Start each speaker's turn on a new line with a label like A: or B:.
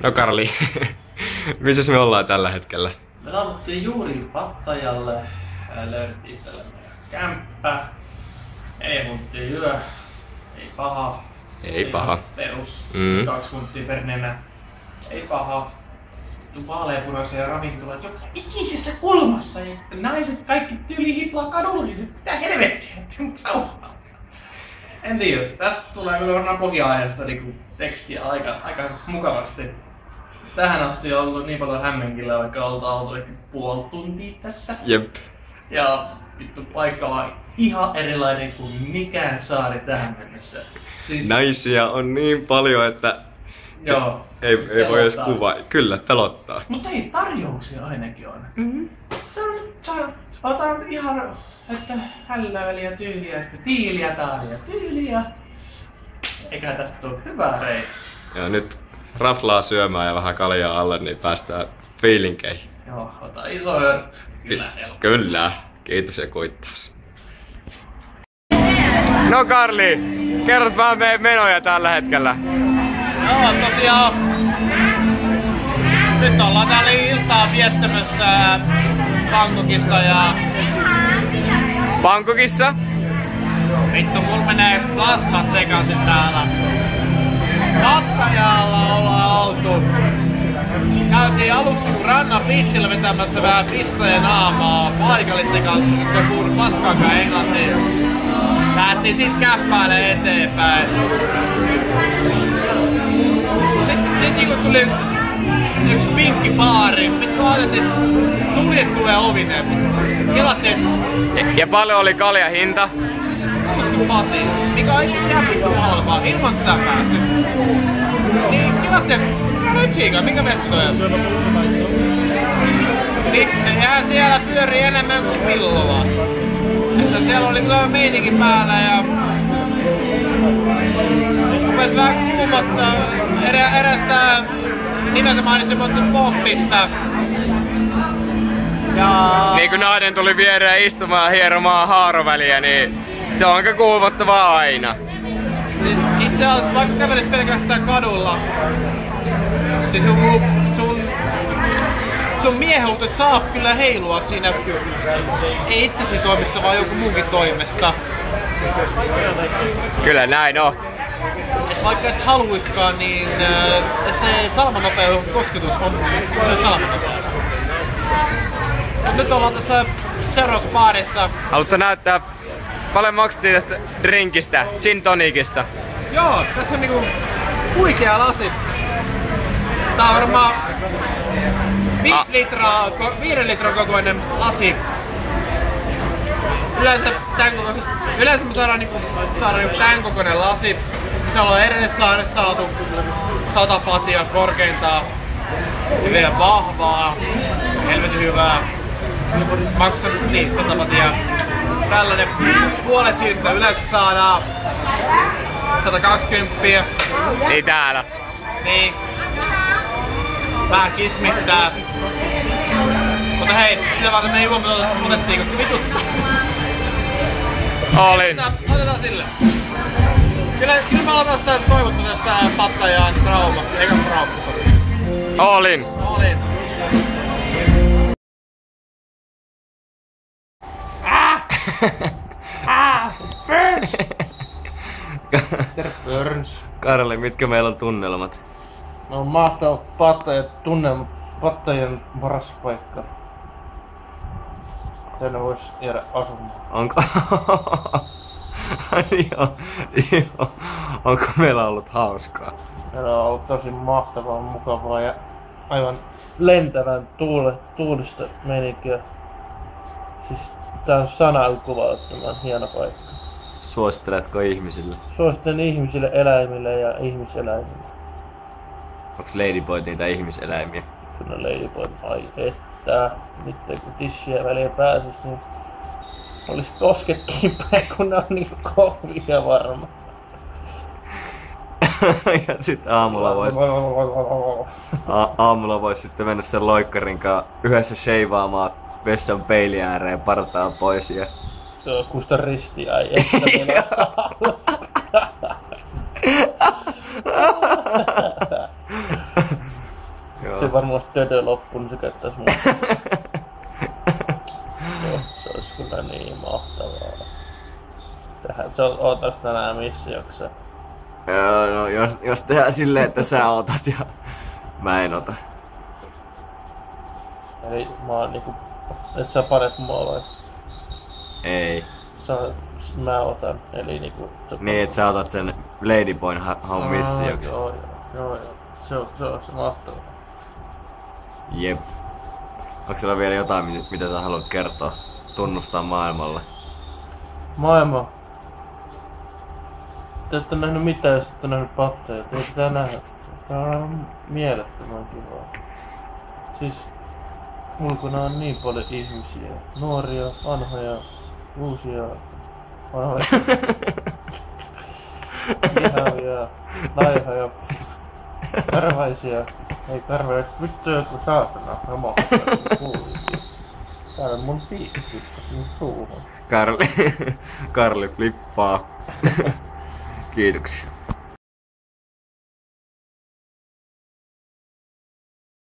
A: No Karli, missä me ollaan tällä hetkellä?
B: Me saavuttiin juuri Pattajalle, löydettiin itselle meidän kämppä. 4 tuntia yö, ei paha.
A: Ei paha.
B: Perus, 2 tuntia per nenä, ei paha. Vaaleanpunaisia ravintolat joka ikisessä kulmassa ja naiset kaikki tyyli hiplaa kadulla, niin se pitää helvettiä, en tiedä, tästä tulee kyllä varmaan blogiaiheesta niin tekstiä aika mukavasti. Tähän asti on ollut niin paljon hämmenkillä, vaikka oltu ehkä puoli tuntia tässä.
A: Jep.
B: Ja vittu paikka on ihan erilainen kuin mikään saari tähän mennessä. Siis,
A: naisia on niin paljon, että
B: joo,
A: ei voi edes kuvaa. Kyllä, pelottaa.
B: Mutta ei, tarjouksia ainakin on. Otan ihan, että hällä väliä tyyliä, että tiiliä, taalia, tyyliä. Eiköhän tästä tule hyvää reissu.
A: Ja nyt raflaa syömään ja vähän kaljaa alle, niin päästään fiilinkeihin.
B: Joo, ota iso hörppy.
A: Kyllä. Kiitos ja kuittaus. No Karli, kerros vähän meidän menoja tällä hetkellä.
C: Joo, tosiaan. Nyt ollaan täällä iltaa viettämässä Bangkokissa ja...
A: Bangkokissa?
C: Vittu, mulla menee plasmat sekaisin täällä. Pattajalla ollaan oltu. Käytiin aluksi Ranna Beachillä vetämässä vähän pissoja naamaa paikallisten kanssa, jotka ei puhunut paskaakaan englantia. Lähdettiin siitä käppäälle eteenpäin. Sitten niinku tuli yksi pinkki baari. Vittu ajateltiin, että suljettuja ovinen. Kelattiin...
A: Ja paljon oli kalja hinta?
C: 60 batia, mikä on itse asiassa ihan vittu halpaa, ilman sitä päässyt. Niin kelattiin, mikä mielestä toi on? Miksi? Eihän siellä pyörii enemmän kuin pilloa. Että siellä oli kyllä meininki päällä ja... Rupes vähän kuumottaa erästä nimeltä mainitsematta Poppista. Ja...
A: Niin kun nainen tuli viereen istumaan hieromaan haaroväliä, niin se on aika kuumottavaa aina.
C: Siis itse asiassa vaikka kävelis pelkästään kadulla, niin sun miehuutus saa kyllä heilua siinä, ei itsesi toimesta vaan joku muunkin toimesta.
A: Kyllä näin on.
C: Et vaikka et haluiskaan, niin se salmanopea kosketus on salmanopea. Nyt ollaan tässä seuraavassa baarissa.
A: Haluatko näyttää, paljon maksettiin tästä drinkistä, gin tonicista?
C: Joo, tässä on niinku huikea lasi. Tää on varmaan 5 litran kokoinen lasi. Yleensä me saadaan tän kokoinen lasi. Se on edellisessä saatu 100 patia korkeintaan. Ja vielä vahvaa. Helvetin hyvää. Maksaa niin 100 patia. Tällainen puolet siitä yleensä saadaan 120.
A: Ei täällä.
C: Niin. Vähän kismittää. Mutta hei, sitä varten me ei huomata otettiin, koska vituttaa.
A: Olin.
C: Otetaan sille. Kyllä me aloitetaan sitä toivottu tästä Pattajan traumasta, eikä traumasta.
A: Olin.
C: Olin. Burns.
A: Karli, mitkä meillä on tunnelmat?
C: No mahtava Pattajan paras paikka. Tänne vois jäädä asumaan.
A: Onko? Joo. Onko meillä ollut hauskaa?
C: Meillä on ollut tosi mahtavaa, mukavaa ja aivan lentävän tuulista meininkiä. Siis tää on sanalla kuvauttamaan hieno paikka.
A: Suositteletko ihmisille?
C: Suosittelen ihmisille, eläimille ja ihmiseläimille.
A: Onks ladyboyt niitä ihmiseläimiä?
C: Kyllä ladyboyt, ai että. Nyt kun tissiä väliin pääsis, niin olis kosketkin päin, kun ne on niin kovia varma.
A: Ja sit aamulla vois sitten mennä sen loikkarinkaan yhdessä sheivaamaan vessan peilin ääreen partaa pois ja...
C: Joo, kusta ristiä ei että
D: ei varmasti Dede loppu, niin se käyttäis mun. Se olisi kyllä niin mahtavaa. Ootaks tänään missioksi?
A: No, jos tehdään silleen, että sä otat ja mä en ota.
D: Eli mä oon niinku... Et sä panet mua vai?
A: Ei.
D: Mä otan, eli niinku...
A: Niin, et sä otat sen Ladyboyn haun missioksi.
D: Joo. Se on se mahtavaa.
A: Jep. Onko siellä vielä jotain, mitä sä haluat kertoa? Tunnustaa maailmalle?
D: Maailma. Te ette nähnyt mitään, jos ette nähnyt patteja. Te ette nähdä. Tää on mielettömän kivaa. Siis ulkona on niin paljon ihmisiä. Nuoria, vanhoja, uusia, vanhoja. Ihavia, laihoja, karvaisia. Ei karvaisia, vittu joku saatana. Romahtaa kuulikin. Täällä on mun piikki mun suuhun.
A: Karli flippaa. Kiitoksia.